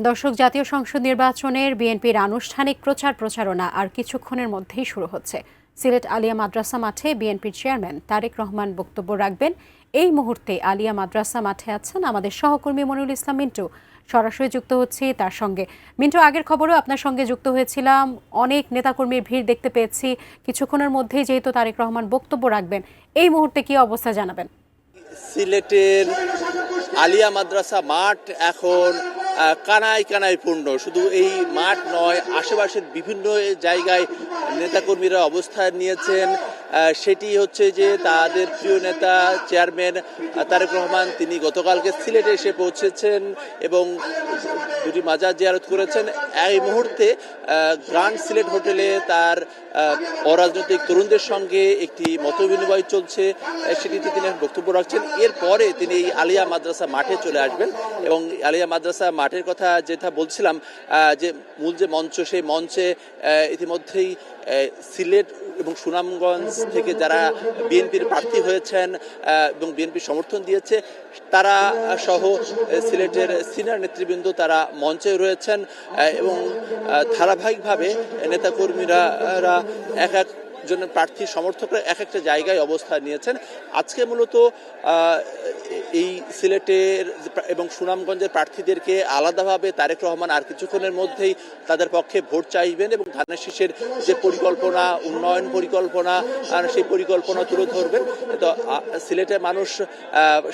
দর্শক, জাতীয় সংসদ নির্বাচনের বিএনপির আনুষ্ঠানিক প্রচারণা আর কিছুক্ষণের মধ্যেই শুরু হচ্ছে। সিলেট আলিয়া মাদ্রাসা মাঠে বিএনপির চেয়ারম্যান তারেক রহমান বক্তব্য রাখবেন। এই মুহূর্তে আলিয়া মাদ্রাসা মাঠে আছেন আমাদের সহকর্মী মনিরুল ইসলাম মিন্টু। সরাসরি যুক্ত হচ্ছে তার সঙ্গে। মিন্টু, আগের খবরেও আপনার সঙ্গে যুক্ত হয়েছিলাম, অনেক নেতাকর্মীর ভিড় দেখতে পেয়েছি। কিছুক্ষণের মধ্যেই যেহেতু তারেক রহমান বক্তব্য রাখবেন, এই মুহূর্তে কি অবস্থা জানাবেন? সিলেটের আলিয়া মাদ্রাসা মাঠ এখন কানায় কানায় পূর্ণ। শুধু এই মাঠ নয়, আশেপাশের বিভিন্ন জায়গায় নেতাকর্মীরা অবস্থান নিয়েছেন। সেটি হচ্ছে যে তাদের প্রিয় নেতা চেয়ারম্যান তারেক রহমান তিনি গতকালকে সিলেটে এসে পৌঁছেছেন এবং দুটি মাজার জিয়ারত করেছেন। এই মুহূর্তে গ্র্যান্ড সিলেট হোটেলে তার অরাজনৈতিক তরুণদের সঙ্গে একটি মতবিনিময় চলছে, সেটিতে তিনি বক্তব্য রাখছেন। এরপরে তিনি এই আলিয়া মাদ্রাসা মাঠে চলে আসবেন এবং আলিয়া মাদ্রাসা মাঠের কথা যেটা বলছিলাম, যে মূল যে মঞ্চ, সেই মঞ্চে ইতিমধ্যেই সিলেট এবং সুনামগঞ্জ থেকে যারা বিএনপির প্রার্থী হয়েছেন এবং বিএনপির সমর্থন দিয়েছে তারা সহ সিলেটের সিনিয়র নেতৃবৃন্দ তারা মঞ্চে রয়েছেন এবং ধারাবাহিকভাবে নেতাকর্মীরা এক একজন প্রার্থীর সমর্থকরা এক একটা জায়গায় অবস্থান নিয়েছেন। আজকে মূলত এই সিলেটের এবং সুনামগঞ্জের প্রার্থীদেরকে আলাদাভাবে তারেক রহমান আর কিছুক্ষণের মধ্যেই তাদের পক্ষে ভোট চাইবেন এবং ধানের শীষের যে পরিকল্পনা, উন্নয়ন পরিকল্পনা, সেই পরিকল্পনা তুলে ধরবেন। তো সিলেটের মানুষ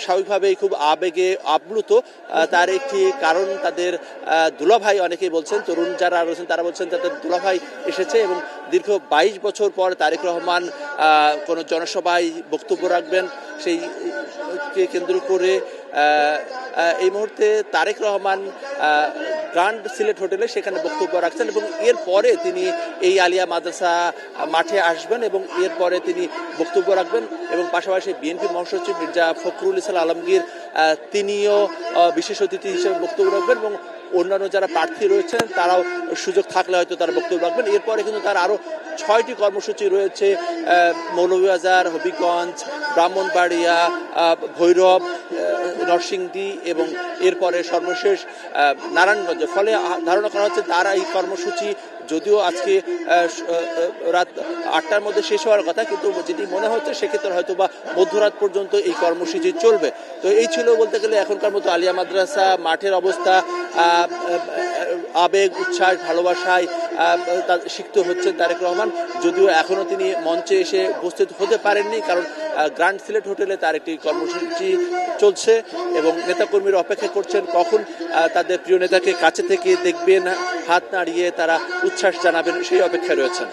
স্বাভাবিকভাবেই খুব আবেগে আপ্লুত। তার একটি কারণ তাদের দুলাভাই, অনেকেই বলছেন, তরুণ যারা রয়েছেন তারা বলছেন তাদের দুলাভাই এসেছে এবং দীর্ঘ 22 বছর পর তারেক রহমান কোনো জনসভায় বক্তব্য রাখবেন। সেইকে কেন্দ্র করে এই মুহূর্তে তারেক রহমান গ্র্যান্ড সিলেট হোটেলে সেখানে বক্তব্য রাখছেন এবং এরপরে তিনি এই আলিয়া মাদ্রাসা মাঠে আসবেন এবং এরপরে তিনি বক্তব্য রাখবেন এবং পাশাপাশি বিএনপি মহাসচিব মির্জা ফখরুল ইসলাম আলমগীর তিনিও বিশেষ অতিথি হিসেবে বক্তব্য রাখবেন এবং অন্যান্য যারা প্রার্থী রয়েছেন তারাও সুযোগ থাকলে হয়তো তারা বক্তব্য রাখবেন। এরপরে কিন্তু তার আরও 6টি কর্মসূচি রয়েছে, মৌলভীবাজার, হবিগঞ্জ, ব্রাহ্মণবাড়িয়া, ভৈরব, নরসিংদী এবং এরপরে সর্বশেষ নারায়ণগঞ্জে। ফলে ধারণা করা হচ্ছে তারা এই কর্মসূচি যদিও আজকে রাত 8টার মধ্যে শেষ হওয়ার কথা, কিন্তু যেটি মনে হচ্ছে সেক্ষেত্রে হয়তো বা মধ্যরাত পর্যন্ত এই কর্মসূচি চলবে। তো এই ছিল বলতে গেলে এখনকার মতো আলিয়া মাদ্রাসা মাঠের অবস্থা। আবেগ, উচ্ছ্বাস, ভালোবাসায় সিক্ত হচ্ছেন তারেক রহমান, যদিও এখনও তিনি মঞ্চে এসে উপস্থিত হতে পারেননি, কারণ গ্র্যান্ড সিলেট হোটেলে তার একটি কর্মসূচি চলছে এবং নেতাকর্মীরা অপেক্ষা করছেন কখন তাদের প্রিয় নেতাকে কাছে থেকে দেখবেন, হাত নাড়িয়ে তারা উচ্ছ্বাস জানাবেন, সেই অপেক্ষায় রয়েছেন।